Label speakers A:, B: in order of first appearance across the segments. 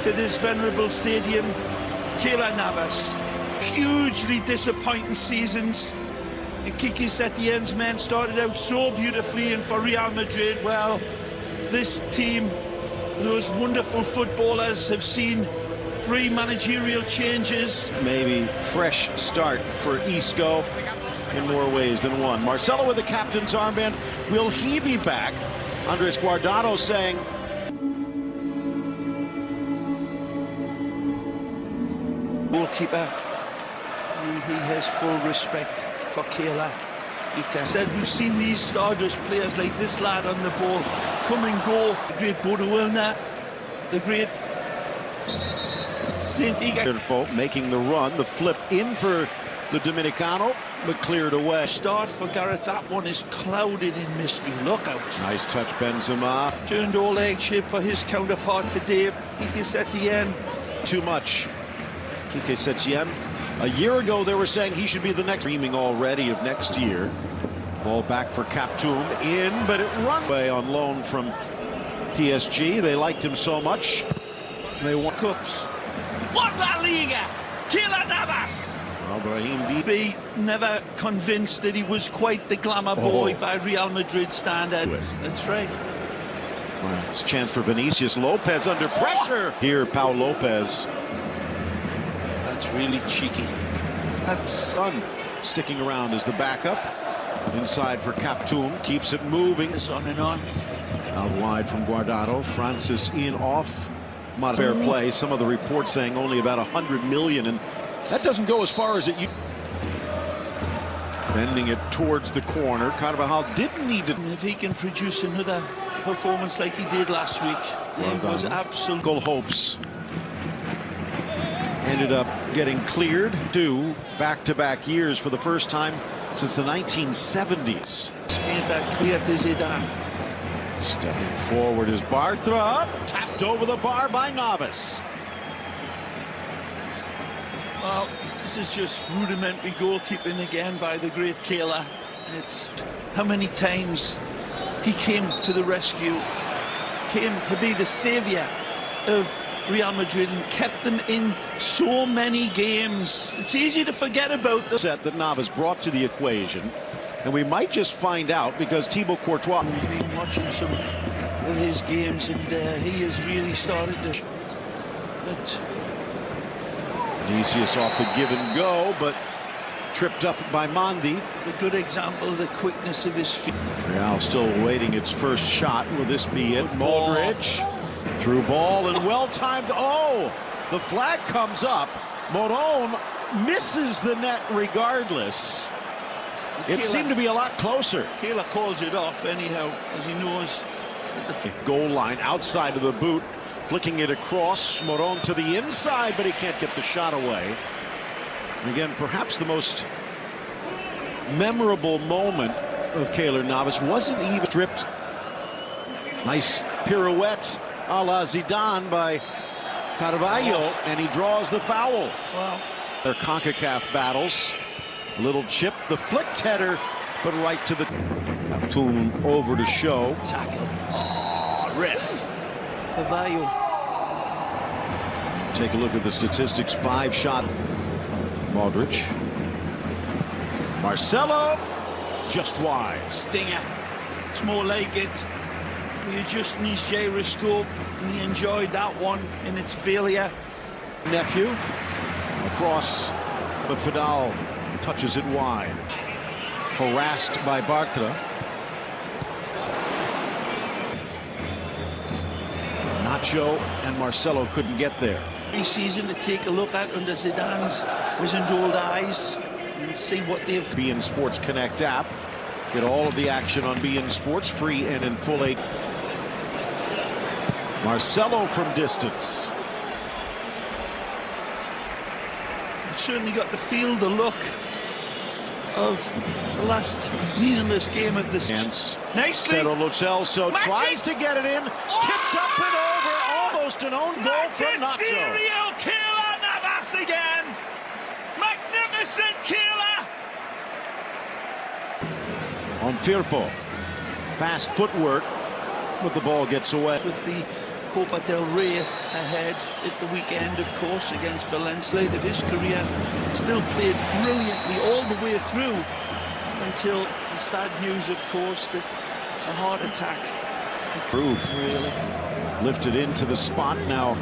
A: to this venerable stadium. Keylor Navas, hugely disappointing seasons. And Quique Setien's men started out so beautifully, and for Real Madrid, well, this team, those wonderful footballers, have seen 3 managerial changes.
B: Maybe fresh start for Isco in more ways than one. Marcelo with the captain's armband. Will he be back? Andres Guardado saying.
A: Goalkeeper, he has full respect for Keylor. He said we've seen these Stardust players like this lad on the ball come and go. The great Bodo Illner, the great Saint Iga.
B: Making the run, the flip in for the Dominicano, but cleared away.
A: Start for Gareth, that one is clouded in mystery. Look out.
B: Nice touch, Benzema.
A: Turned all egg shape for his counterpart today, Quique Setien.
B: Too much. Quique Setien. A year ago, they were saying he should be the next. Dreaming already of next year. Ball back for Kaptoum, in, but it run away on loan from PSG. They liked him so much. They won cups.
A: What La Liga! Keylor Navas!
B: Well, Brahim
A: never convinced that he was quite the glamour boy by Real Madrid standard. That's right.
B: Well, it's a chance for Vinicius. Lopez under pressure. Here, Pau Lopez.
A: That's really cheeky. That's
B: Son sticking around as the backup. Inside for Kaptoum, keeps it moving.
A: It's on and on.
B: Out wide from Guardado. Francis in off. Fair play. Some of the reports saying only about 100 million, and that doesn't go as far as it used. Bending it towards the corner. Carvajal didn't need to.
A: If he can produce another performance like he did last week, it was absolute
B: hopes. Ended up getting cleared. 2 back-to-back years for the first time since the 1970s.
A: Made that clear to Zidane.
B: Stepping forward is Bartra. Tapped over the bar by Navas.
A: Well, this is just rudimentary goalkeeping again by the great Keylor. It's how many times he came to the rescue, came to be the saviour of Real Madrid and kept them in so many games. It's easy to forget about the
B: set that Navas brought to the equation, and we might just find out because Thibaut Courtois.
A: We've been watching some of his games, and he has really started to. But
B: Vinicius off the give and go, but tripped up by Mandi.
A: A good example of the quickness of his feet.
B: Real still awaiting its first shot. Will this be it? Modric. Through ball and well-timed. Oh, the flag comes up. Moron misses the net regardless. It seemed to be a lot closer.
A: Keylor calls it off anyhow, as he knows that the
B: goal line outside of the boot, flicking it across. Moron to the inside, but he can't get the shot away. And again, perhaps the most memorable moment of Keylor Navas wasn't even stripped. Nice pirouette a la Zidane by Carvalho, and he draws the foul.
A: Wow.
B: Their CONCACAF battles. A little chip, the flicked header, but right to the Kaptoum over to show.
A: Tackle. Oh, ref. Carvalho.
B: Take a look at the statistics. 5 shot. Modric. Marcelo. Just wide.
A: Stinger. It's more like it. He just needs gyroscope, and he enjoyed that one in its failure.
B: Nephew across, but Fidal touches it wide. Harassed by Bartra. Nacho and Marcelo couldn't get there.
A: Pre-season to take a look at under Zidane's wizened old eyes and see what they've.
B: beIN Sports Connect app. Get all of the action on beIN Sports, free and in full 8. Marcelo from distance.
A: Certainly got the feel, the look of the last meaningless game of this. Nicely.
B: Cero Lo Celso tries to get it in, tipped up and over, almost an own goal from Nacho.
A: Keylor Navas again. Magnificent Keylor.
B: On Firpo. Fast footwork, but the ball gets away.
A: With the Copa del Rey ahead at the weekend, of course, against Valencia. Of his career, still played brilliantly all the way through until the sad news, of course, that a heart attack.
B: Proof really lifted into the spot, now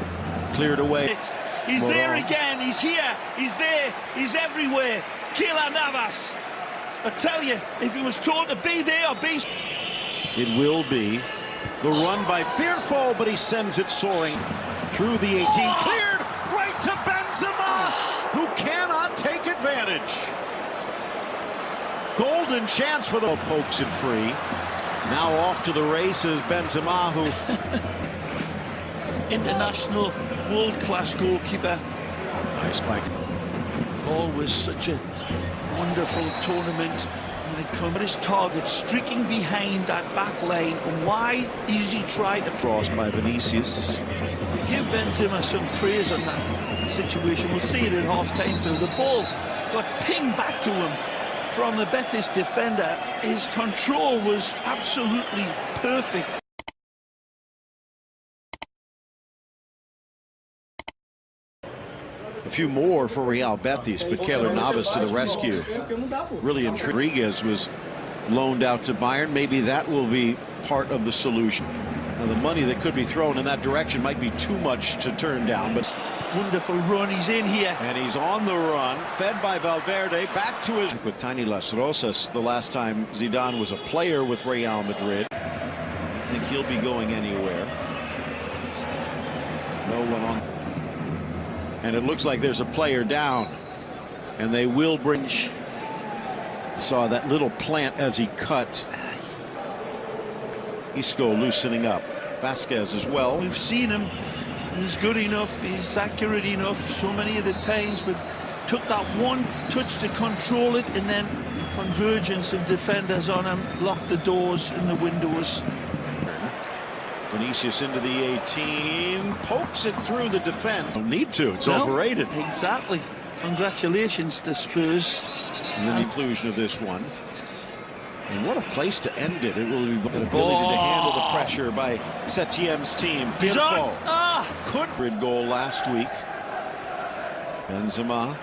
B: cleared away.
A: He's there again, he's here, he's there, he's everywhere. Keylor Navas. I tell you, if he was told to be there or be...
B: It will be the run by Firpo, but he sends it soaring through the 18. Cleared right to Benzema, who cannot take advantage. Golden chance for the... Pokes it free. Now off to the races, Benzema, who...
A: International, world-class goalkeeper.
B: Nice spike.
A: Always such a wonderful tournament. But his target streaking behind that back line, and why is he trying to...
B: Crossed by Vinicius.
A: Give Benzema some praise on that situation. We'll see it at half-time through. The ball got pinged back to him from the Betis defender. His control was absolutely perfect.
B: A few more for Real Betis, but Keylor Navas to the rescue. Really intrigued. Rodriguez was loaned out to Bayern. Maybe that will be part of the solution. Now, the money that could be thrown in that direction might be too much to turn down, but...
A: Wonderful run, he's in here.
B: And he's on the run, fed by Valverde, back to his... With Tiny Las Rosas, the last time Zidane was a player with Real Madrid. I think he'll be going anywhere. No one on... And it looks like there's a player down, and they will bring... Saw that little plant as he cut. Isco loosening up. Vasquez as well.
A: We've seen him. He's good enough. He's accurate enough so many of the times, but took that one touch to control it, and then the convergence of defenders on him locked the doors and the windows.
B: Vinicius into the 18, pokes it through the defense. Don't need to, it's overrated.
A: Exactly. Congratulations to Spurs.
B: And the conclusion of this one. And what a place to end it. It will be the ability to handle the pressure by Setien's team. Firpo could rid goal last week. Benzema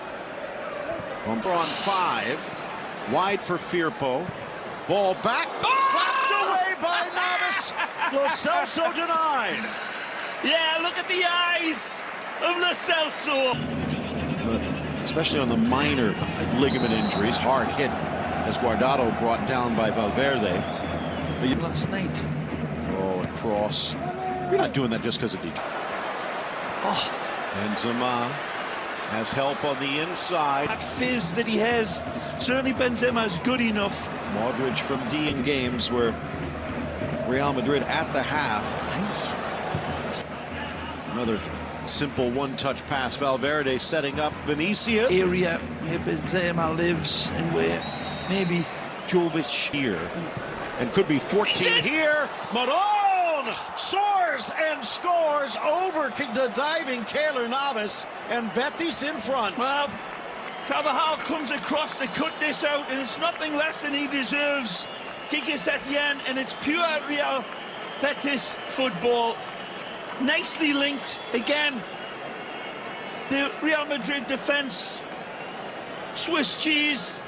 B: on 5, wide for Firpo. Ball back, slapped away by Navas. Lo Celso denied.
A: Yeah, look at the eyes of Lo Celso.
B: But especially on the minor ligament injuries, hard hit as Guardado brought down by Valverde.
A: Last night.
B: Oh, a cross. You're not doing that just because of Detroit.
A: Oh.
B: Benzema has help on the inside.
A: That fizz that he has, certainly Benzema is good enough.
B: Modric from D in games where Real Madrid at the half. Another simple one-touch pass. Valverde setting up Vinicius.
A: Area where Benzema lives and where maybe Jovic
B: here. And could be 14 here. Maron soars and scores over the diving Keylor Navas, and Betis in front.
A: Well, Carvajal comes across to cut this out, and it's nothing less than he deserves. Quique Setien, and it's pure Real Betis football. Nicely linked again. The Real Madrid defense, Swiss cheese.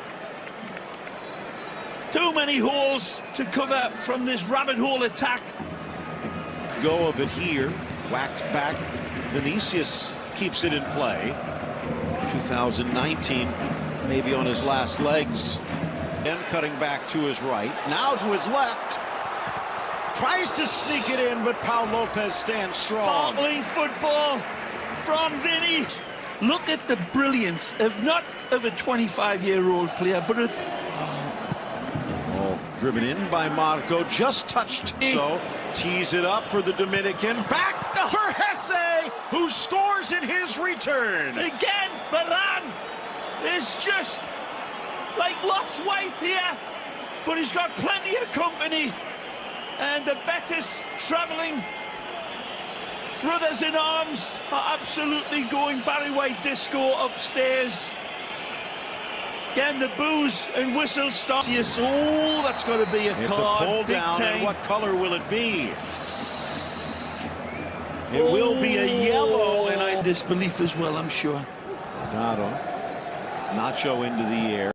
A: Too many holes to cover from this rabbit hole attack.
B: Go of it here, whacked back. Vinicius keeps it in play. 2019, maybe on his last legs. Then cutting back to his right, now to his left. Tries to sneak it in, but Pau Lopez stands strong.
A: Sparkling football from Vinny. Look at the brilliance of not of a 25-year-old player, but of...
B: Driven in by Marco, just touched. So tees it up for the Dominican. Back for Hesse, who scores in his return.
A: Again, Varane is just like Lot's wife here, but he's got plenty of company. And the Betis travelling brothers in arms are absolutely going Barry White disco upstairs. Again, the boos and whistles start. Yes, oh, that's got to be a card.
B: It's a pull down,
A: time.
B: and what color will it be? It will be a yellow, and I
A: disbelief as well, I'm sure.
B: Nacho into the air.